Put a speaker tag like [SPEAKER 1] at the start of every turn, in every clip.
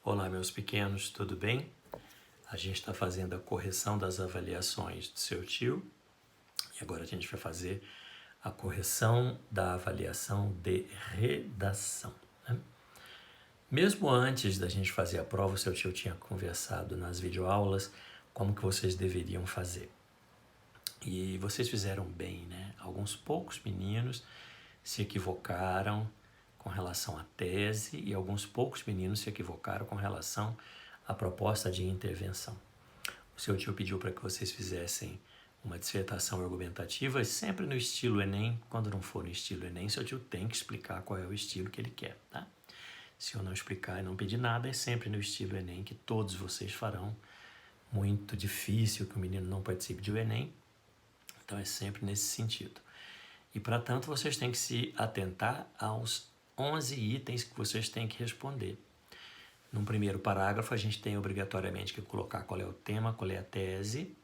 [SPEAKER 1] Olá, meus pequenos, tudo bem? A gente está fazendo a correção das avaliações do seu tio e agora a gente vai fazer a correção da avaliação de redação, né? Mesmo antes da gente fazer a prova, o seu tio tinha conversado nas videoaulas como que vocês deveriam fazer. E vocês fizeram bem, né? Alguns poucos meninos se equivocaram com relação à tese e alguns poucos meninos se equivocaram com relação à proposta de intervenção. O seu tio pediu para que vocês fizessem uma dissertação argumentativa sempre no estilo Enem. Quando não for no estilo Enem, seu tio tem que explicar qual é o estilo que ele quer, tá? Se eu não explicar e não pedir nada, é sempre no estilo Enem que todos vocês farão. Muito difícil que o menino não participe do Enem, então é sempre nesse sentido. E, para tanto, vocês têm que se atentar aos 11 itens que vocês têm que responder. No primeiro parágrafo, a gente tem obrigatoriamente que colocar qual é o tema, qual é a tese.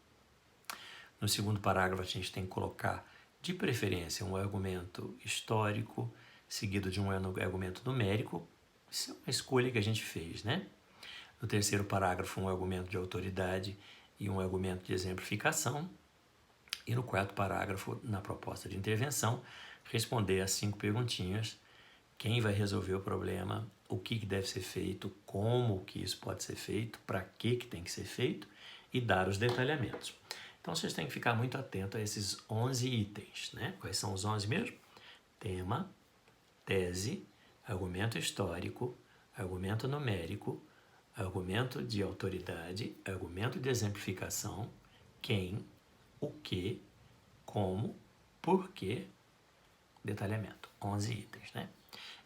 [SPEAKER 1] No segundo parágrafo, a gente tem que colocar, de preferência, um argumento histórico, seguido de um argumento numérico. Isso é uma escolha que a gente fez, né? No terceiro parágrafo, um argumento de autoridade e um argumento de exemplificação. E no quarto parágrafo, na proposta de intervenção, responder as 5 perguntinhas: quem vai resolver o problema, o que deve ser feito, como que isso pode ser feito, para que tem que ser feito e dar os detalhamentos. Então, vocês têm que ficar muito atentos a esses 11 itens, né? Quais são os 11 mesmo? Tema, tese, argumento histórico, argumento numérico, argumento de autoridade, argumento de exemplificação, quem, o que, como, porquê, detalhamento. 11 itens, né?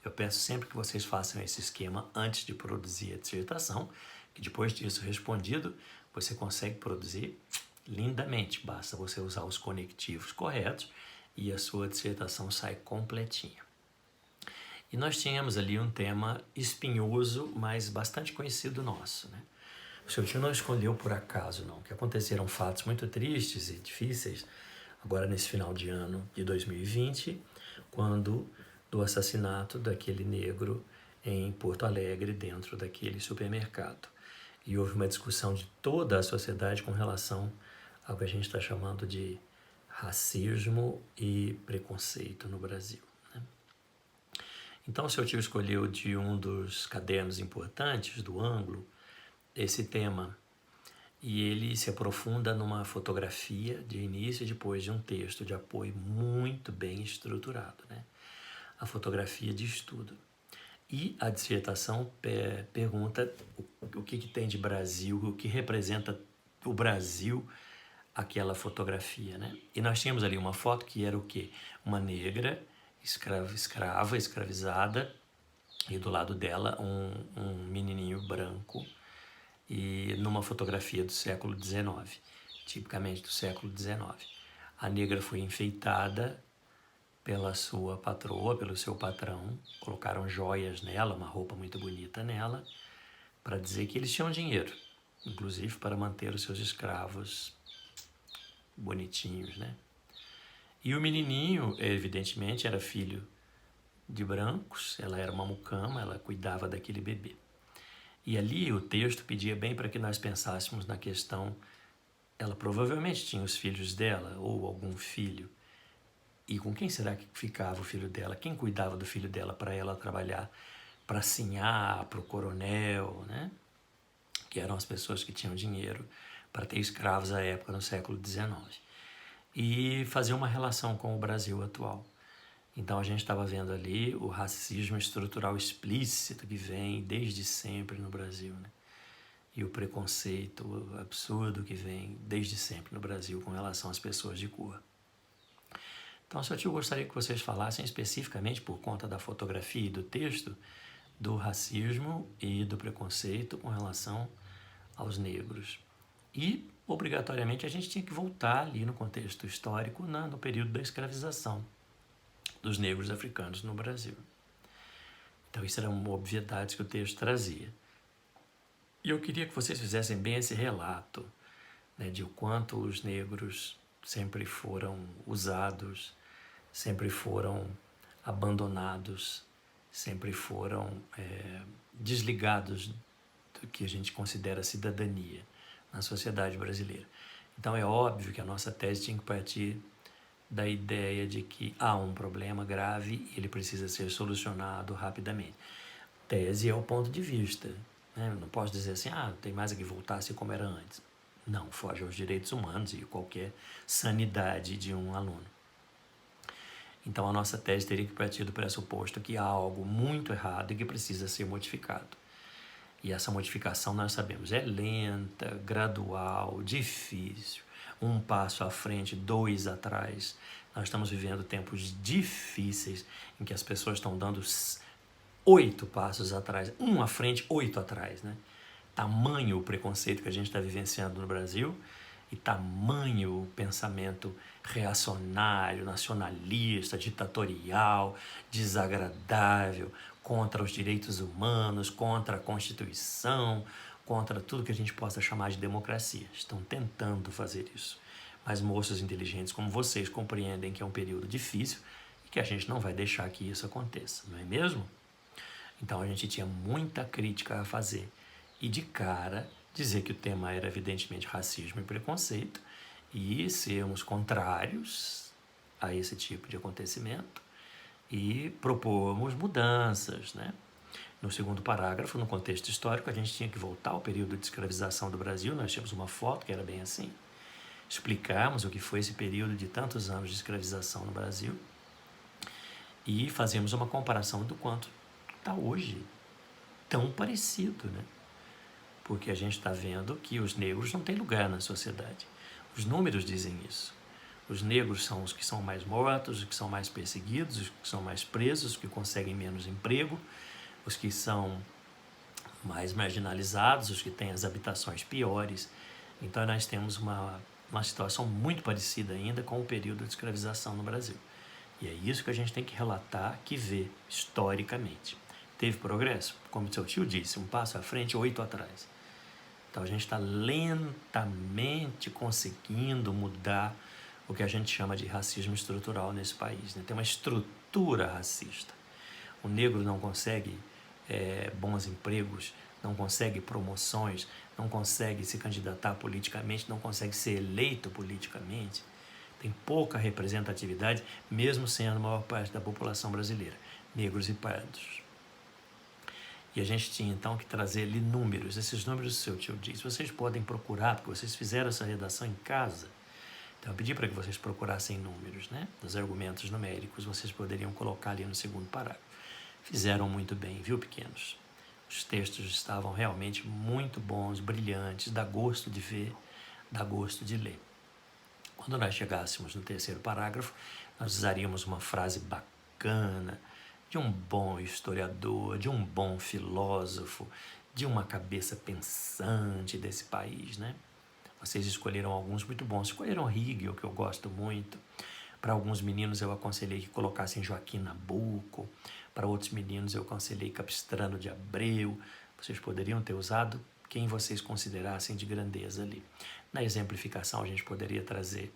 [SPEAKER 1] Eu peço sempre que vocês façam esse esquema antes de produzir a dissertação, que depois disso respondido, você consegue produzir lindamente. Basta você usar os conectivos corretos e a sua dissertação sai completinha. E nós tínhamos ali um tema espinhoso, mas bastante conhecido nosso, né? O seu tio não escolheu por acaso, não, que aconteceram fatos muito tristes e difíceis agora nesse final de ano de 2020, quando do assassinato daquele negro em Porto Alegre, dentro daquele supermercado. E houve uma discussão de toda a sociedade com relação ao que a gente está chamando de racismo e preconceito no Brasil, né? Então, o seu tio escolheu de um dos cadernos importantes do ângulo esse tema, e ele se aprofunda numa fotografia de início e depois de um texto de apoio muito bem estruturado, né? A fotografia de estudo. E a dissertação pergunta o que tem de Brasil, o que representa o Brasil, aquela fotografia, né? E nós tínhamos ali uma foto que era o quê? Uma negra, escravizada, e do lado dela um menininho branco, e numa fotografia do século XIX, tipicamente do século XIX. A negra foi enfeitada pela sua patroa, pelo seu patrão, colocaram joias nela, uma roupa muito bonita nela, para dizer que eles tinham dinheiro, inclusive para manter os seus escravos bonitinhos, né? E o menininho, evidentemente, era filho de brancos, ela era uma mucama, ela cuidava daquele bebê. E ali o texto pedia bem para que nós pensássemos na questão, ela provavelmente tinha os filhos dela, ou algum filho, e com quem será que ficava o filho dela? Quem cuidava do filho dela para ela trabalhar para Sinhá, para o coronel, né? Que eram as pessoas que tinham dinheiro para ter escravos à época, no século XIX. E fazer uma relação com o Brasil atual. Então a gente estava vendo ali o racismo estrutural explícito que vem desde sempre no Brasil, né? E o preconceito absurdo que vem desde sempre no Brasil com relação às pessoas de cor. Então, seu tio gostaria que vocês falassem especificamente, por conta da fotografia e do texto, do racismo e do preconceito com relação aos negros. E, obrigatoriamente, a gente tinha que voltar ali no contexto histórico, no período da escravização dos negros africanos no Brasil. Então, isso era uma obviedade que o texto trazia. E eu queria que vocês fizessem bem esse relato, né, de o quanto os negros sempre foram usados, sempre foram abandonados, sempre foram desligados do que a gente considera cidadania na sociedade brasileira. Então é óbvio que a nossa tese tinha que partir da ideia de que há um problema grave e ele precisa ser solucionado rapidamente. Tese é o ponto de vista, né? Eu não posso dizer assim, tem mais é que voltar a ser como era antes. Não, foge aos direitos humanos e qualquer sanidade de um aluno. Então a nossa tese teria que partir do pressuposto que há algo muito errado e que precisa ser modificado. E essa modificação, nós sabemos, é lenta, gradual, difícil. Um passo à frente, 2 atrás. Nós estamos vivendo tempos difíceis em que as pessoas estão dando 8 passos atrás. 1 à frente, 8 atrás, né? Tamanho o preconceito que a gente está vivenciando no Brasil e tamanho o pensamento reacionário, nacionalista, ditatorial, desagradável, contra os direitos humanos, contra a Constituição, contra tudo que a gente possa chamar de democracia. Estão tentando fazer isso. Mas moços inteligentes como vocês compreendem que é um período difícil e que a gente não vai deixar que isso aconteça, não é mesmo? Então a gente tinha muita crítica a fazer. E de cara, dizer que o tema era evidentemente racismo e preconceito e sermos contrários a esse tipo de acontecimento e propomos mudanças, né? No segundo parágrafo, no contexto histórico, a gente tinha que voltar ao período de escravização do Brasil. Nós tínhamos uma foto que era bem assim. Explicarmos o que foi esse período de tantos anos de escravização no Brasil e fazemos uma comparação do quanto está hoje tão parecido, né? Porque a gente está vendo que os negros não têm lugar na sociedade. Os números dizem isso. Os negros são os que são mais mortos, os que são mais perseguidos, os que são mais presos, os que conseguem menos emprego, os que são mais marginalizados, os que têm as habitações piores. Então nós temos uma situação muito parecida ainda com o período de escravização no Brasil. E é isso que a gente tem que relatar, que ver historicamente. Teve progresso? Como seu tio disse, 1 passo à frente, 8 atrás. Então a gente está lentamente conseguindo mudar o que a gente chama de racismo estrutural nesse país, né? Tem uma estrutura racista. O negro não consegue bons empregos, não consegue promoções, não consegue se candidatar politicamente, não consegue ser eleito politicamente. Tem pouca representatividade, mesmo sendo a maior parte da população brasileira, negros e pardos. E a gente tinha então que trazer ali números. Esses números, o seu tio diz, vocês podem procurar, porque vocês fizeram essa redação em casa. Então eu pedi para que vocês procurassem números, né? Dos argumentos numéricos, vocês poderiam colocar ali no segundo parágrafo. Fizeram muito bem, viu, pequenos? Os textos estavam realmente muito bons, brilhantes, dá gosto de ver, dá gosto de ler. Quando nós chegássemos no terceiro parágrafo, nós usaríamos uma frase bacana, de um bom historiador, de um bom filósofo, de uma cabeça pensante desse país, né? Vocês escolheram alguns muito bons. Escolheram Hegel, que eu gosto muito. Para alguns meninos eu aconselhei que colocassem Joaquim Nabuco. Para outros meninos eu aconselhei Capistrano de Abreu. Vocês poderiam ter usado quem vocês considerassem de grandeza ali. Na exemplificação a gente poderia trazer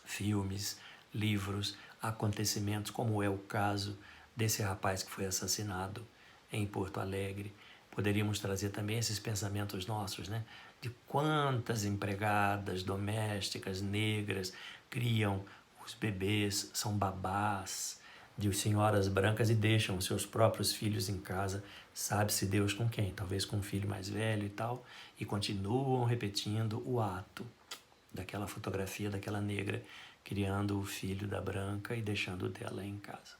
[SPEAKER 1] filmes, livros, acontecimentos, como é o caso desse rapaz que foi assassinado em Porto Alegre. Poderíamos trazer também esses pensamentos nossos, né? De quantas empregadas domésticas negras criam os bebês, são babás de senhoras brancas e deixam os seus próprios filhos em casa, sabe-se Deus com quem, talvez com um filho mais velho e tal, e continuam repetindo o ato daquela fotografia daquela negra criando o filho da branca e deixando o dela em casa.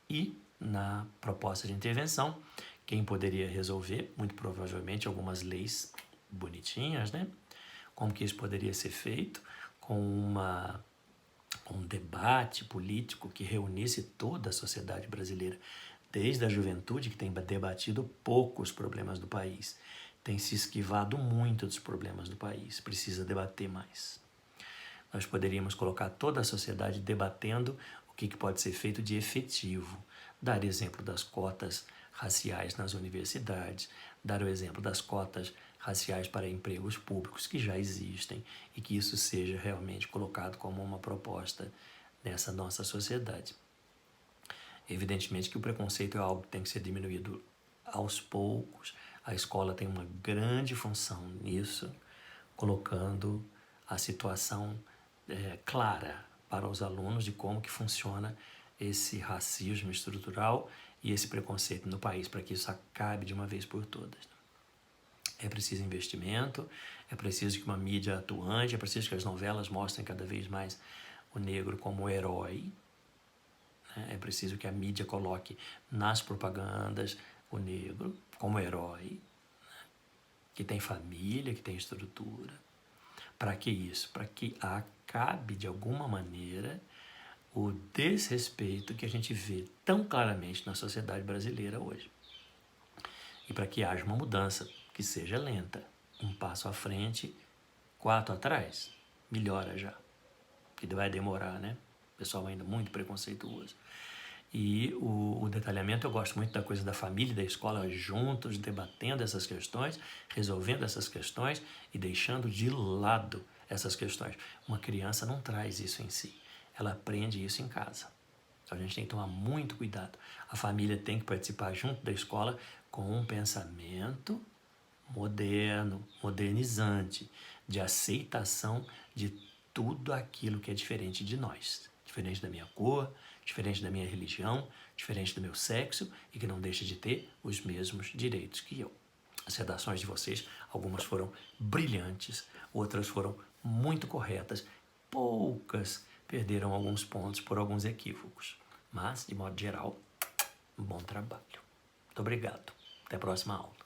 [SPEAKER 1] E, na proposta de intervenção, quem poderia resolver, muito provavelmente, algumas leis bonitinhas, né? Como que isso poderia ser feito? Com um debate político que reunisse toda a sociedade brasileira, desde a juventude, que tem debatido pouco os problemas do país, tem se esquivado muito dos problemas do país, precisa debater mais. Nós poderíamos colocar toda a sociedade debatendo o que pode ser feito de efetivo, dar exemplo das cotas raciais nas universidades, dar o exemplo das cotas raciais para empregos públicos que já existem e que isso seja realmente colocado como uma proposta nessa nossa sociedade. Evidentemente que o preconceito é algo que tem que ser diminuído aos poucos, A escola tem uma grande função nisso, colocando a situação clara para os alunos de como que funciona esse racismo estrutural e esse preconceito no país, para que isso acabe de uma vez por todas. É preciso investimento, é preciso que uma mídia atuante, é preciso que as novelas mostrem cada vez mais o negro como herói, né? É preciso que a mídia coloque nas propagandas o negro como herói, né? Que tem família, que tem estrutura. Para que isso? Para que acabe de alguma maneira o desrespeito que a gente vê tão claramente na sociedade brasileira hoje. E para que haja uma mudança que seja lenta, um passo à frente, 4 atrás, melhora já. Que vai demorar, né? O pessoal ainda muito preconceituoso. E o detalhamento, eu gosto muito da coisa da família e da escola juntos, debatendo essas questões, resolvendo essas questões e deixando de lado essas questões. Uma criança não traz isso em si, ela aprende isso em casa. Então a gente tem que tomar muito cuidado. A família tem que participar junto da escola com um pensamento moderno, modernizante, de aceitação de tudo aquilo que é diferente de nós. Diferente da minha cor, diferente da minha religião, diferente do meu sexo e que não deixa de ter os mesmos direitos que eu. As redações de vocês, algumas foram brilhantes, outras foram muito corretas, poucas perderam alguns pontos por alguns equívocos. Mas, de modo geral, um bom trabalho. Muito obrigado. Até a próxima aula.